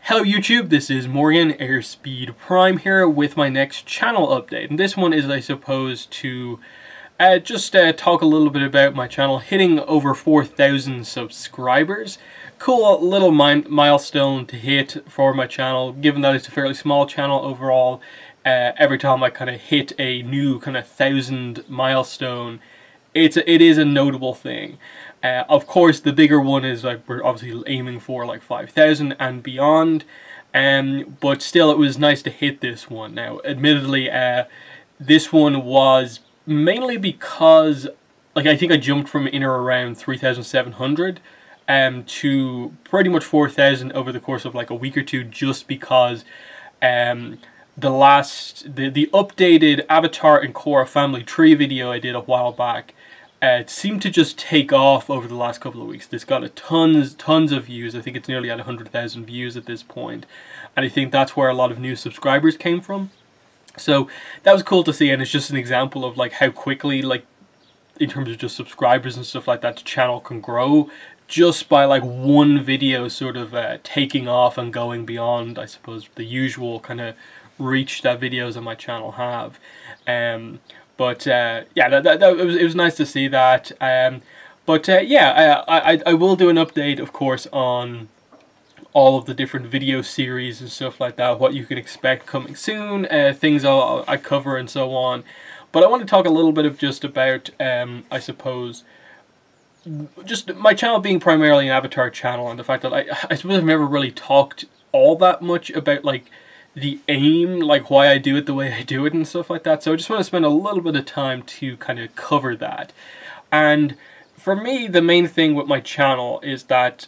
Hello YouTube, this is Morgan, Airspeed Prime here with my next channel update. And this one is, I suppose, to just talk a little bit about my channel hitting over 4,000 subscribers. Cool little milestone to hit for my channel, given that it's a fairly small channel overall. Every time I kind of hit a new kind of 1,000 milestone, it is a notable thing. Of course, the bigger one is like we're obviously aiming for like 5,000 and beyond. But still, it was nice to hit this one. Now, admittedly, this one was mainly because, like, I think I jumped from in or around 3,700 to pretty much 4,000 over the course of like a week or two, just because the updated Avatar and Korra family tree video I did a while back it seemed to just take off over the last couple of weeks. It's got tons of views. I think it's nearly at 100,000 views at this point, and I think that's where a lot of new subscribers came from. So that was cool to see, and it's just an example of like how quickly, like in terms of just subscribers and stuff like that, the channel can grow just by like one video sort of taking off and going beyond, I suppose, the usual kind of reach that videos on my channel have. But yeah, it was nice to see that. I will do an update, of course, on all of the different video series and stuff like that, what you can expect coming soon, things I cover and so on. But I want to talk a little bit of just about, I suppose, just my channel being primarily an Avatar channel, and the fact that I suppose I've never really talked all that much about like the aim, like why I do it the way I do it and stuff like that. So I just want to spend a little bit of time to kind of cover that. And for me, the main thing with my channel is that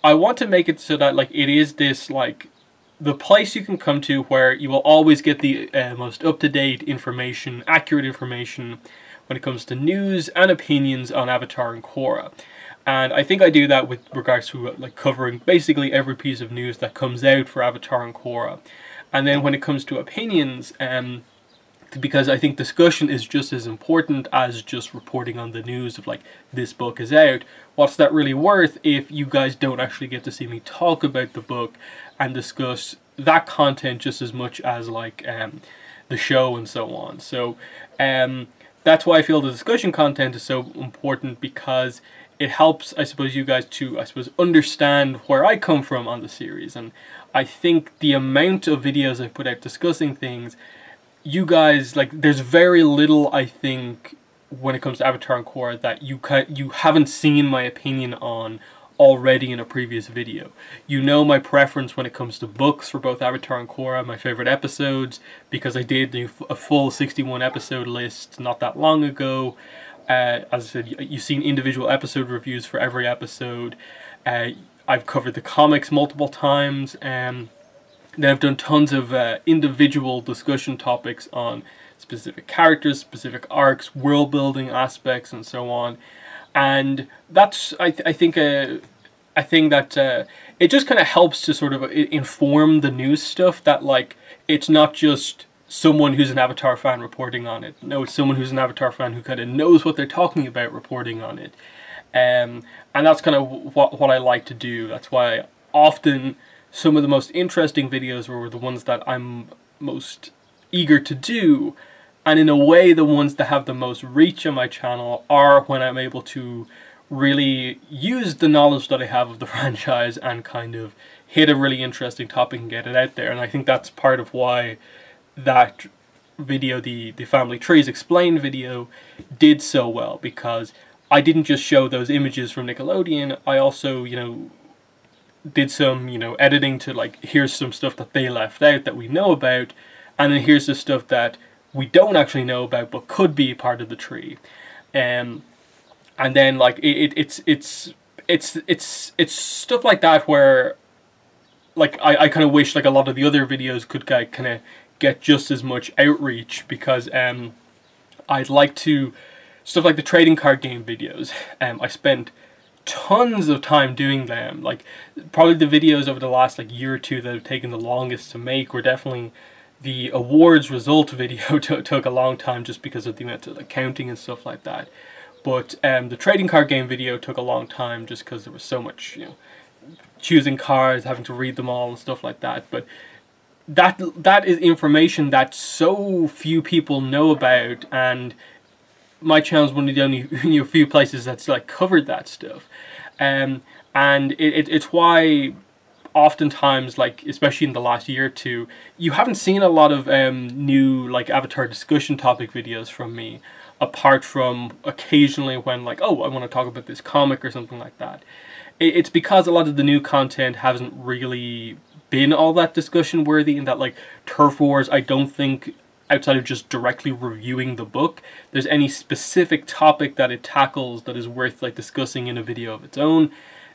I want to make it so that like it is this like the place you can come to where you will always get the most up-to-date information, accurate information when it comes to news and opinions on Avatar and Korra. And I think I do that with regards to like covering basically every piece of news that comes out for Avatar and Korra. And then when it comes to opinions, because I think discussion is just as important as just reporting on the news of like this book is out, what's that really worth if you guys don't actually get to see me talk about the book and discuss that content just as much as like the show and so on. So that's why I feel the discussion content is so important, because it helps, I suppose, you guys to, I suppose, understand where I come from on the series. And I think the amount of videos I've put out discussing things, you guys, like, there's very little, I think, when it comes to Avatar and Korra that you haven't seen my opinion on already in a previous video. You know my preference when it comes to books for both Avatar and Korra, my favorite episodes, because I did do a full 61 episode list not that long ago. As I said, you've seen individual episode reviews for every episode. I've covered the comics multiple times, and then I've done tons of individual discussion topics on specific characters, specific arcs, world building aspects, and so on. And that's, I think that it just kind of helps to sort of inform the news stuff, that like it's not just someone who's an Avatar fan reporting on it. No, it's someone who's an Avatar fan who kind of knows what they're talking about reporting on it. And that's kind of what I like to do. That's why often some of the most interesting videos were the ones that I'm most eager to do. And in a way, the ones that have the most reach on my channel are when I'm able to really use the knowledge that I have of the franchise and kind of hit a really interesting topic and get it out there. And I think that's part of why that video, the Family Trees Explained video, did so well, because I didn't just show those images from Nickelodeon. I also, you know, did some, you know, editing to like, here's some stuff that they left out that we know about, and then here's the stuff that we don't actually know about but could be part of the tree. And then like it's stuff like that where like I kind of wish like a lot of the other videos could kind of get just as much outreach, because I'd like to, stuff like the trading card game videos, I spent tons of time doing them. Like probably the videos over the last like year or two that have taken the longest to make were definitely the awards result video. Took a long time just because of the amount of accounting and stuff like that. But the trading card game video took a long time just because there was so much, you know, choosing cards, having to read them all and stuff like that. But that is information that so few people know about, and my channel's one of the only few places that's like covered that stuff. And it's why oftentimes, like especially in the last year or two, you haven't seen a lot of new like Avatar discussion topic videos from me, apart from occasionally when like, oh, I want to talk about this comic or something like that. It's because a lot of the new content hasn't really been all that discussion worthy, in that like Turf Wars, I don't think, outside of just directly reviewing the book, there's any specific topic that it tackles that is worth like discussing in a video of its own.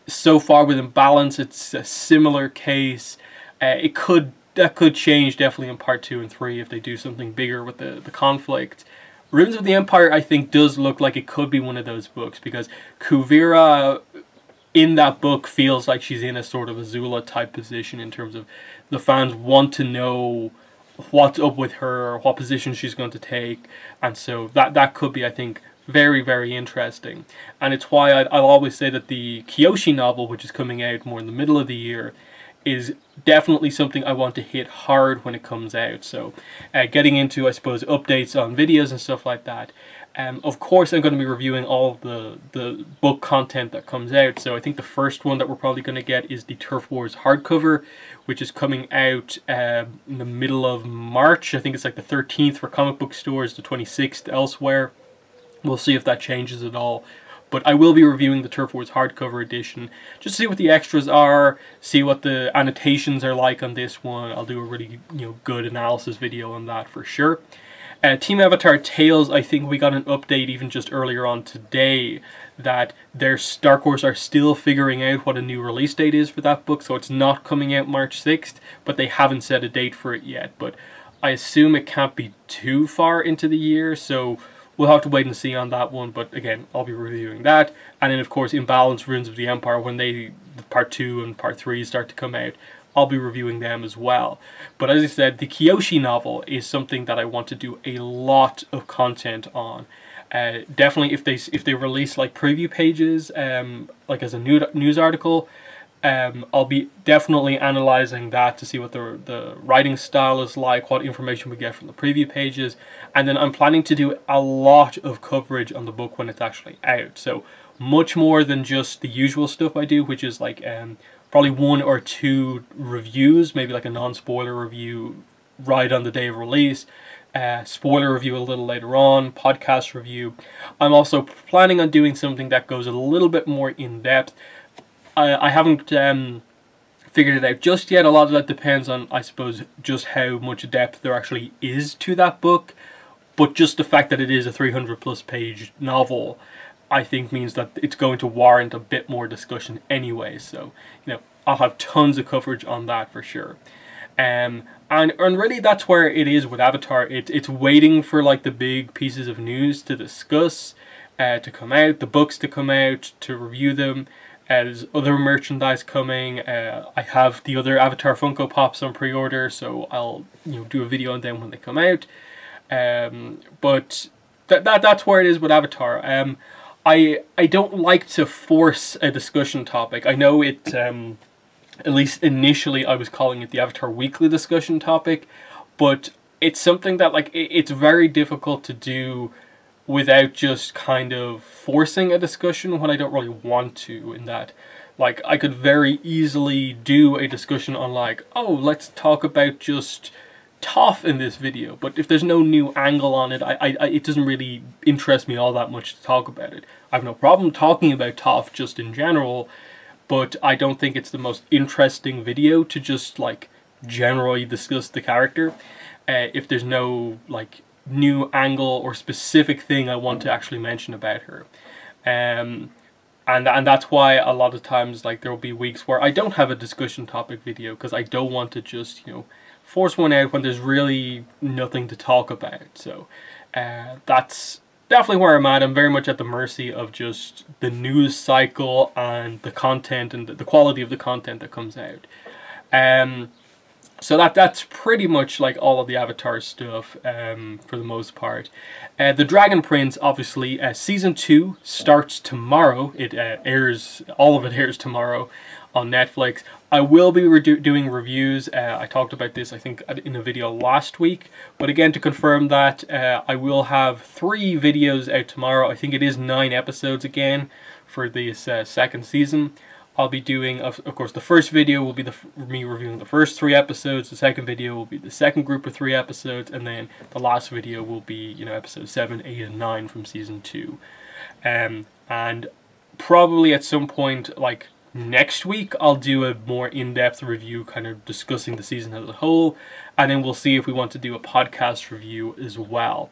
So far with Imbalance, it's a similar case. That could change definitely in part 2 and 3 if they do something bigger with the conflict. Ruins of the Empire, I think, does look like it could be one of those books, because Kuvira in that book feels like she's in a sort of Azula type position in terms of the fans want to know what's up with her, what position she's going to take, and so that could be, I think, very, very interesting. And it's why I'll always say that the Kyoshi novel, which is coming out more in the middle of the year, is definitely something I want to hit hard when it comes out. So getting into, I suppose, updates on videos and stuff like that. Of course, I'm going to be reviewing all of the book content that comes out. So I think the first one that we're probably going to get is the Turf Wars hardcover, which is coming out in the middle of March. I think it's like the 13th for comic book stores, the 26th elsewhere. We'll see if that changes at all. But I will be reviewing the Turf Wars hardcover edition, just to see what the extras are, see what the annotations are like on this one. I'll do a really good analysis video on that for sure. Team Avatar Tales, I think we got an update even just earlier on today that Dark Horse are still figuring out what a new release date is for that book, so it's not coming out March 6th, but they haven't set a date for it yet. But I assume it can't be too far into the year, so we'll have to wait and see on that one. But again, I'll be reviewing that. And then of course Imbalance, Ruins of the Empire, when the part 2 and part 3 start to come out, I'll be reviewing them as well. But as I said, the Kyoshi novel is something that I want to do a lot of content on. Definitely if they release like preview pages, like as a news article, I'll be definitely analyzing that to see what the writing style is like, what information we get from the preview pages, and then I'm planning to do a lot of coverage on the book when it's actually out. So much more than just the usual stuff I do, which is like probably 1 or 2 reviews, maybe like a non-spoiler review right on the day of release, spoiler review a little later on, podcast review. I'm also planning on doing something that goes a little bit more in depth. I haven't figured it out just yet. A lot of that depends on, I suppose, just how much depth there actually is to that book. But just the fact that it is a 300+ page novel, I think means that it's going to warrant a bit more discussion anyway. So, I'll have tons of coverage on that for sure. And really that's where it is with Avatar. It's waiting for like the big pieces of news to discuss, to come out, the books to come out, to review them. There's other merchandise coming. I have the other Avatar Funko Pops on pre-order, so I'll do a video on them when they come out. But that's where it is with Avatar. I don't like to force a discussion topic. I know it, at least initially I was calling it the Avatar Weekly discussion topic, but it's something that like it's very difficult to do without just kind of forcing a discussion when I don't really want to, in that like I could very easily do a discussion on like, oh, let's talk about just Toph in this video, but if there's no new angle on it, it doesn't really interest me all that much to talk about it. I have no problem talking about Toph just in general, but I don't think it's the most interesting video to just like generally discuss the character if there's no like new angle or specific thing I want to actually mention about her. And that's why a lot of times like there will be weeks where I don't have a discussion topic video, because I don't want to just force one out when there's really nothing to talk about. So that's definitely where I'm at. I'm very much at the mercy of just the news cycle and the content and the quality of the content that comes out. So that's pretty much like all of the Avatar stuff for the most part. The Dragon Prince, obviously, Season 2 starts tomorrow. It airs, all of it airs tomorrow on Netflix. I will be doing reviews. I talked about this, I think, in a video last week. But again, to confirm that, I will have 3 videos out tomorrow. I think it is 9 episodes again for this second season. I'll be doing, of course, the first video will be me reviewing the first 3 episodes. The second video will be the second group of 3 episodes, and then the last video will be, you know, episodes 7, 8, and 9 from season 2. And probably at some point, like next week, I'll do a more in-depth review, kind of discussing the season as a whole, and then we'll see if we want to do a podcast review as well.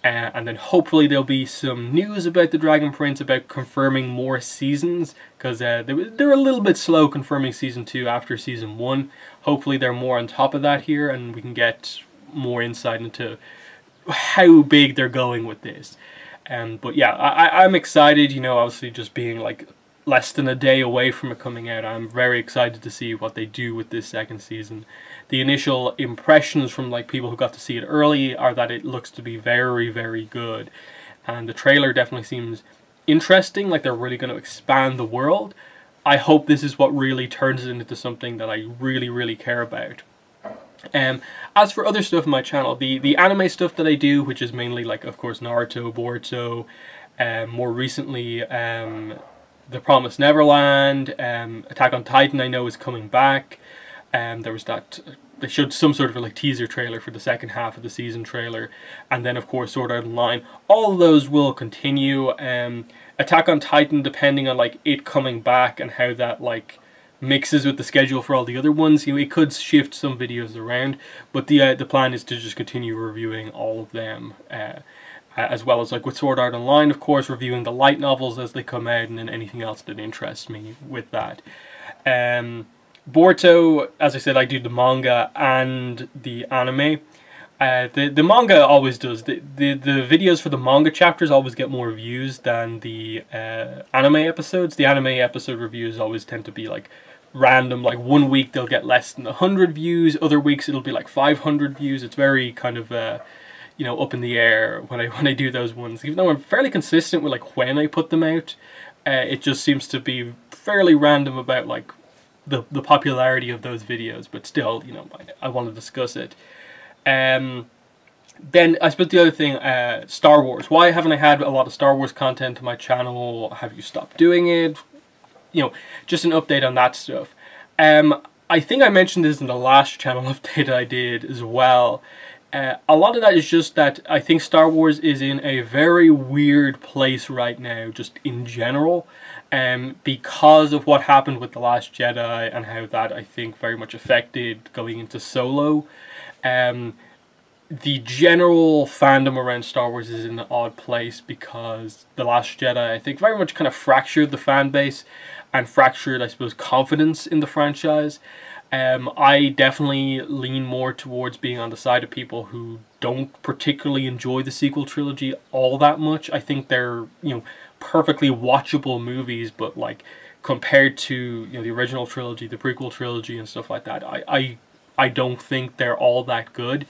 And then hopefully there'll be some news about the Dragon Prince, about confirming more seasons, because they're a little bit slow confirming season 2 after season 1. Hopefully they're more on top of that here, and we can get more insight into how big they're going with this. But yeah, I'm excited, you know, obviously just being like less than a day away from it coming out. I'm very excited to see what they do with this second season. The initial impressions from like people who got to see it early are that it looks to be very, very good. And the trailer definitely seems interesting, like they're really going to expand the world. I hope this is what really turns it into something that I really, really care about. As for other stuff on my channel, the anime stuff that I do, which is mainly like, of course, Naruto, Boruto, more recently, The Promised Neverland, Attack on Titan I know is coming back. There was that, they showed some sort of like teaser trailer for the second half of the season trailer, and then of course Sword Art Online. All of those will continue. Attack on Titan, depending on like it coming back and how that like mixes with the schedule for all the other ones, you know, it could shift some videos around, but the plan is to just continue reviewing all of them, as well as like with Sword Art Online, of course, reviewing the light novels as they come out, and then anything else that interests me with that. Boruto, as I said, I do the manga and the anime. The manga always does. The videos for the manga chapters always get more views than the anime episodes. The anime episode reviews always tend to be like random. Like one week they'll get less than 100 views, other weeks it'll be like 500 views. It's very kind of you know, up in the air when I do those ones. Even though I'm fairly consistent with like when I put them out, it just seems to be fairly random about like the popularity of those videos. But still, you know, I want to discuss it. Then I suppose the other thing, Star Wars. Why haven't I had a lot of Star Wars content on my channel? Have you stopped doing it? You know, just an update on that stuff. I think I mentioned this in the last channel update I did as well. A lot of that is just that I think Star Wars is in a very weird place right now, just in general, because of what happened with The Last Jedi and how that, I think, very much affected going into Solo. The general fandom around Star Wars is in an odd place because The Last Jedi, I think, very much kind of fractured the fan base and fractured, I suppose, confidence in the franchise. I definitely lean more towards being on the side of people who don't particularly enjoy the sequel trilogy all that much. I think they're, you know, perfectly watchable movies, but like compared to, you know, the original trilogy, the prequel trilogy and stuff like that, I don't think they're all that good.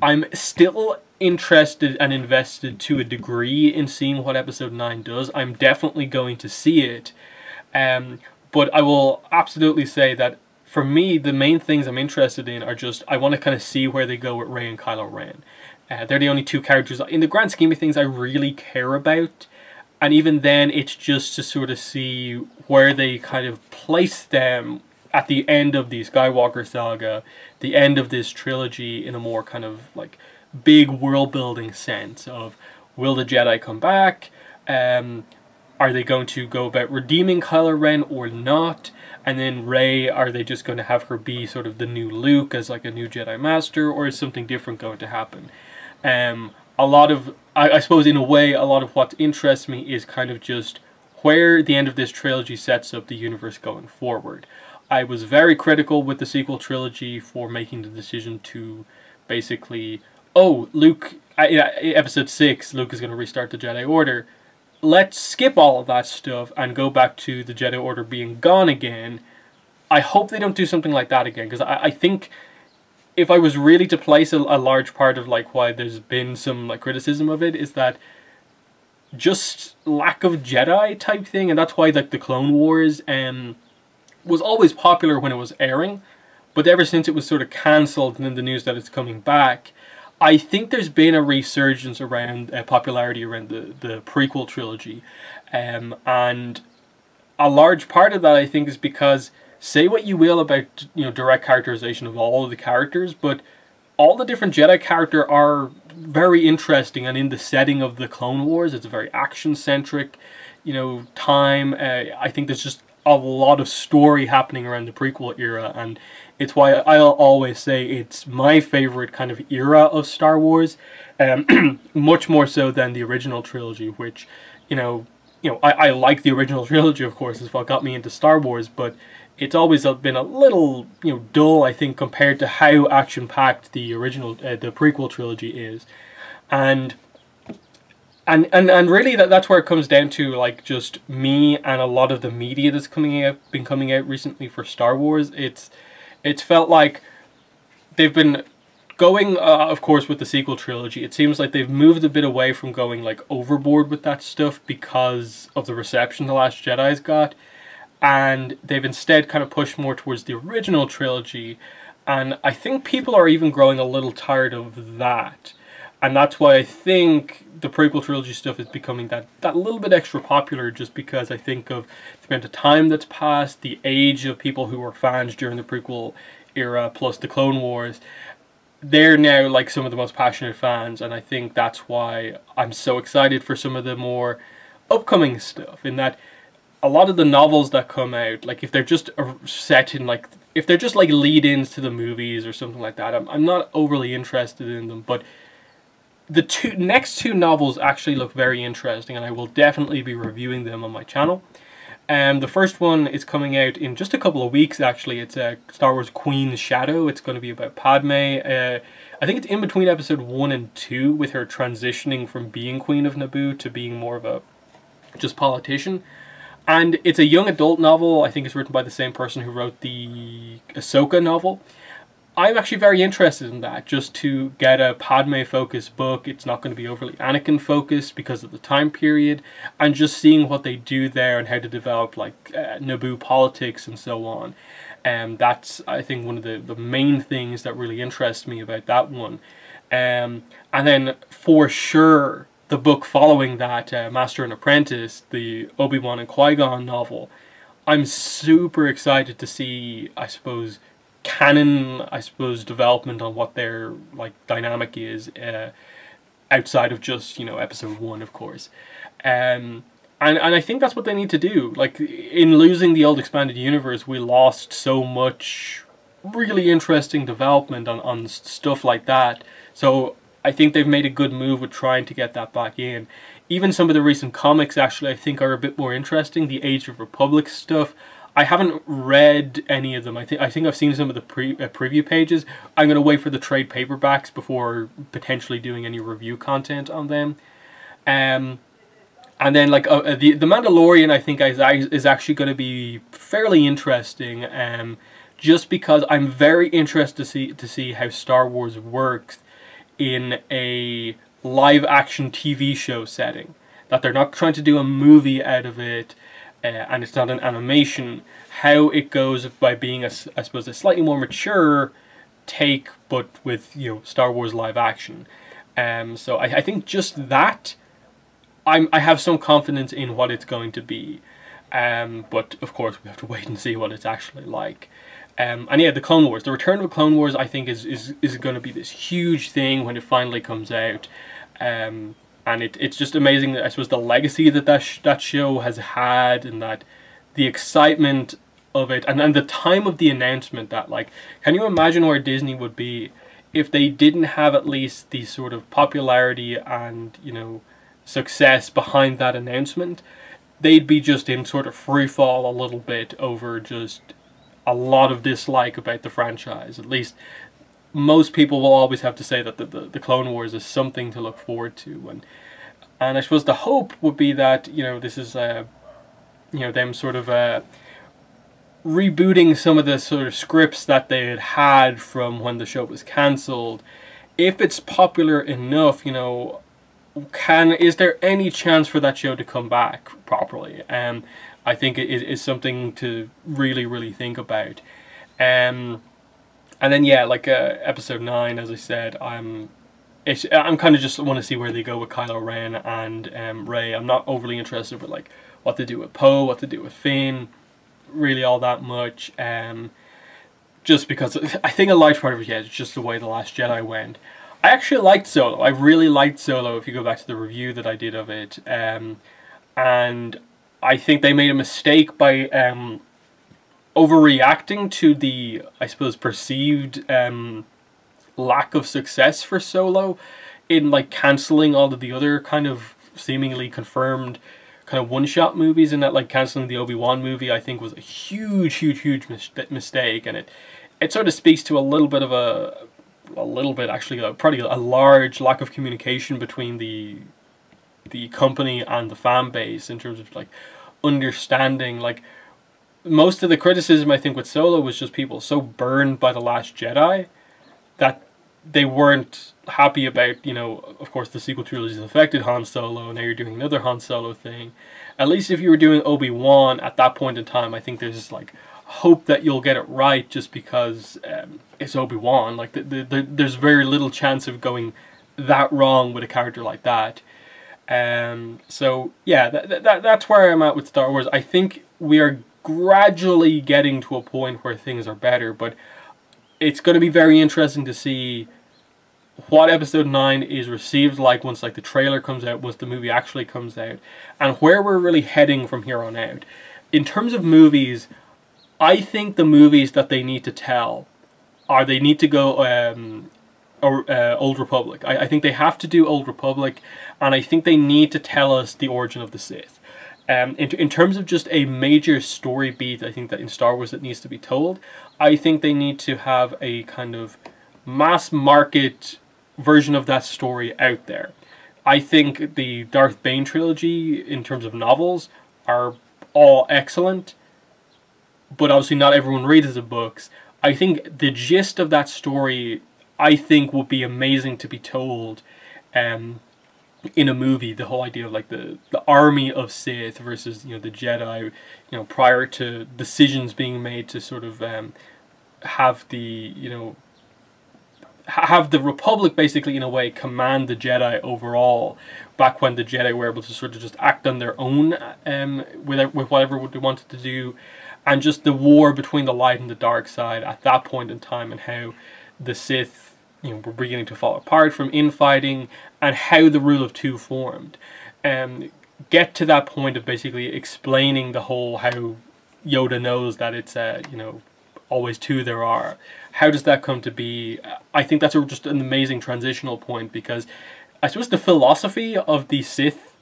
I'm still interested and invested to a degree in seeing what Episode 9 does. I'm definitely going to see it. But I will absolutely say that for me, the main things I'm interested in are just, I want to kind of see where they go with Rey and Kylo Ren. They're the only 2 characters, in the grand scheme of things, I really care about. And even then, it's just to sort of see where they kind of place them at the end of the Skywalker saga, the end of this trilogy, in a more kind of like big world building sense of, will the Jedi come back? Are they going to go about redeeming Kylo Ren or not? And then Rey, are they just going to have her be sort of the new Luke as like a new Jedi Master, or is something different going to happen? A lot of, I suppose in a way, a lot of what interests me is kind of just where the end of this trilogy sets up the universe going forward. I was very critical with the sequel trilogy for making the decision to basically, oh, Luke, episode 6, Luke is going to restart the Jedi Order. Let's skip all of that stuff and go back to the Jedi Order being gone again. I hope they don't do something like that again, because I think if I was really to place a large part of like why there's been some like criticism of it, is that just lack of Jedi type thing, and that's why like the Clone Wars was always popular when it was airing, but ever since it was sort of cancelled and then the news that it's coming back, I think there's been a resurgence around popularity around the prequel trilogy, and a large part of that I think is because, say what you will about direct characterization of all of the characters, but all the different Jedi characters are very interesting, and in the setting of the Clone Wars, it's a very action-centric, time. I think there's just a lot of story happening around the prequel era, and it's why I'll always say it's my favorite kind of era of Star Wars, much more so than the original trilogy, which, I like the original trilogy, of course, is what got me into Star Wars, but it's always been a little, dull, I think, compared to how action-packed the original, the prequel trilogy is. And really that's where it comes down to, like, just me and a lot of the media that's been coming out recently for Star Wars. It's felt like they've been going, of course, with the sequel trilogy. It seems like they've moved a bit away from going, like, overboard with that stuff because of the reception The Last Jedi's got. And they've instead kind of pushed more towards the original trilogy. And I think people are even growing a little tired of that. And that's why I think the prequel trilogy stuff is becoming that little bit extra popular, just because I think of the amount of time that's passed, the age of people who were fans during the prequel era, plus the Clone Wars. They're now like some of the most passionate fans, and I think that's why I'm so excited for some of the more upcoming stuff, in that a lot of the novels that come out, like if they're just set in like, if they're just like lead-ins to the movies or something like that, I'm not overly interested in them, but the next two novels actually look very interesting, and I will definitely be reviewing them on my channel. The first one is coming out in just a couple of weeks, actually. It's Star Wars Queen's Shadow. It's going to be about Padme. I think it's in between episode 1 and 2, with her transitioning from being Queen of Naboo to being more of a just politician. And it's a young adult novel. I think it's written by the same person who wrote the Ahsoka novel. I'm actually very interested in that, just to get a Padme-focused book. It's not going to be overly Anakin-focused because of the time period, and just seeing what they do there and how to develop like Naboo politics and so on. That's, I think, one of the main things that really interests me about that one. And then, for sure, the book following that, Master and Apprentice, the Obi-Wan and Qui-Gon novel, I'm super excited to see, I suppose, canon, development on what their like dynamic is outside of just episode 1, of course, and I think that's what they need to do. Like, in losing the old expanded universe, we lost so much really interesting development on stuff like that. So I think they've made a good move with trying to get that back in. Even some of the recent comics, actually, I think are a bit more interesting. The Age of Republic stuff, I haven't read any of them. I think I've seen some of the preview pages. I'm going to wait for the trade paperbacks before potentially doing any review content on them. And then like the Mandalorian, I think is actually going to be fairly interesting. Just because I'm very interested to see how Star Wars works in a live action TV show setting. That they're not trying to do a movie out of it. And it's not an animation, how it goes by being, I suppose, a slightly more mature take, but with, Star Wars live action. So I think just that, I have some confidence in what it's going to be. But, of course, we have to wait and see what it's actually like. And yeah, the Clone Wars. The return of Clone Wars, I think, is going to be this huge thing when it finally comes out. And it's just amazing, I suppose, the legacy that show has had, and that the excitement of it, and the time of the announcement. That, like, can you imagine where Disney would be if they didn't have at least the sort of popularity and, success behind that announcement? They'd be just in sort of free fall a little bit over just a lot of dislike about the franchise. At least most people will always have to say that the Clone Wars is something to look forward to, and I suppose the hope would be that this is them sort of rebooting some of the sort of scripts that they had from when the show was cancelled. If it's popular enough, is there any chance for that show to come back properly? I think it is something to really think about. And then yeah, like episode 9, as I said, I'm kind of just want to see where they go with Kylo Ren and Rey. I'm not overly interested with like what to do with Poe, what to do with Finn, really all that much. Just because I think a large part of it, yeah, is just the way The Last Jedi went. I actually liked Solo. I really liked Solo, if you go back to the review that I did of it. And I think they made a mistake by overreacting to the, I suppose, perceived lack of success for Solo in like cancelling all of the other kind of seemingly confirmed kind of one-shot movies, and that like cancelling the Obi-Wan movie I think was a huge mistake, and it sort of speaks to a little bit of probably a large lack of communication between the company and the fan base in terms of like understanding. Like most of the criticism I think with Solo was just people so burned by The Last Jedi that they weren't happy about, you know, of course the sequel trilogy affected Han Solo, and now you're doing another Han Solo thing. At least if you were doing Obi-Wan at that point in time, I think there's this like hope that you'll get it right, just because it's Obi-Wan. Like there's very little chance of going that wrong with a character like that. So yeah, that's where I'm at with Star Wars. I think we are gradually getting to a point where things are better, but it's going to be very interesting to see what episode 9 is received like once like the trailer comes out, once the movie actually comes out, and where we're really heading from here on out. In terms of movies, I think the movies that they need to tell are, they need to go Old Republic. I think they have to do Old Republic, and I think they need to tell us the origin of the Sith. In terms of just a major story beat, I think that in Star Wars that needs to be told, I think they need to have a kind of mass market version of that story out there. I think the Darth Bane trilogy, in terms of novels, are all excellent, but obviously not everyone reads the books. I think the gist of that story, I think, would be amazing to be told in a movie. The whole idea of like the army of Sith versus, you know, the Jedi, you know, prior to decisions being made to sort of have the, you know, have the Republic basically in a way command the Jedi overall, back when the Jedi were able to sort of just act on their own with whatever they wanted to do, and just the war between the light and the dark side at that point in time, and how the Sith, you know, were beginning to fall apart from infighting, and how the Rule of Two formed. Get to that point of basically explaining the whole how Yoda knows that it's you know, always two there are. How does that come to be? I think that's just an amazing transitional point, because I suppose the philosophy of the Sith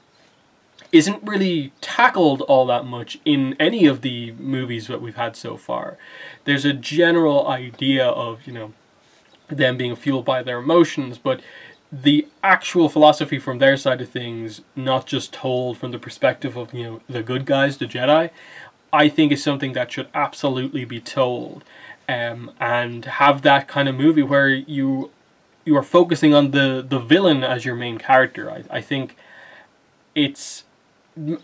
isn't really tackled all that much in any of the movies that we've had so far. There's a general idea of, you know, them being fueled by their emotions, but the actual philosophy from their side of things, not just told from the perspective of, you know, the good guys, the Jedi, I think is something that should absolutely be told, and have that kind of movie where you are focusing on the villain as your main character. I think it's,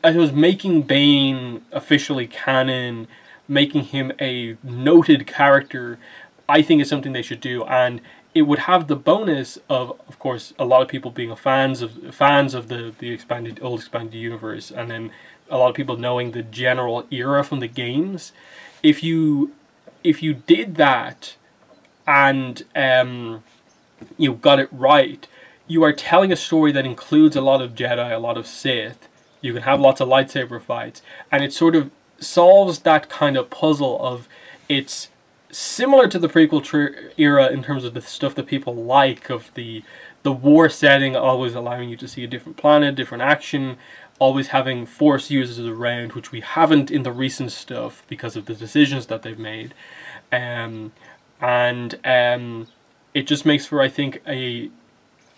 I was making Bane officially canon, making him a noted character, I think is something they should do, and it would have the bonus of course, a lot of people being fans of the old expanded universe, and then a lot of people knowing the general era from the games. If you did that and you got it right, you are telling a story that includes a lot of Jedi, a lot of Sith. You can have lots of lightsaber fights, and it sort of solves that kind of puzzle of, it's similar to the prequel era in terms of the stuff that people like, of the war setting, always allowing you to see a different planet, different action, always having Force users around, which we haven't in the recent stuff because of the decisions that they've made. It just makes for, I think, an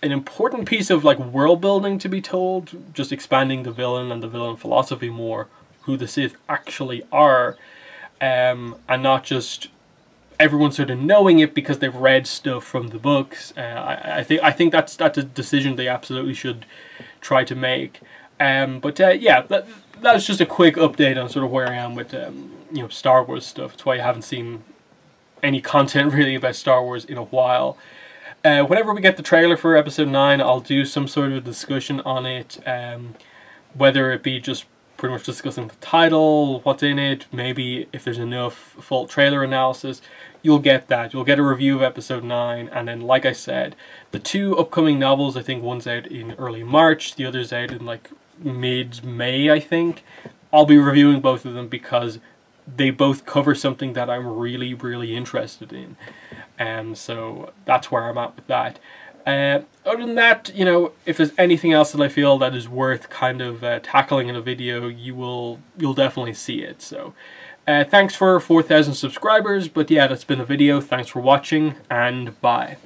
important piece of like world building to be told, just expanding the villain and the villain philosophy more, who the Sith actually are, and not just everyone sort of knowing it because they've read stuff from the books. I think that's a decision they absolutely should try to make. Yeah, that's just a quick update on sort of where I am with you know, Star Wars stuff. That's why I haven't seen any content really about Star Wars in a while. Whenever we get the trailer for episode 9, I'll do some sort of discussion on it, whether it be just pretty much discussing the title, what's in it, maybe if there's enough full trailer analysis. You'll get that. You'll get a review of episode 9, and then, like I said, the 2 upcoming novels, I think one's out in early March, the other's out in like mid-May, I think. I'll be reviewing both of them because they both cover something that I'm really, really interested in. And so that's where I'm at with that. Other than that, you know, if there's anything else that I feel that is worth kind of tackling in a video, you'll definitely see it. So thanks for 4,000 subscribers, but yeah, that's been the video. Thanks for watching, and bye.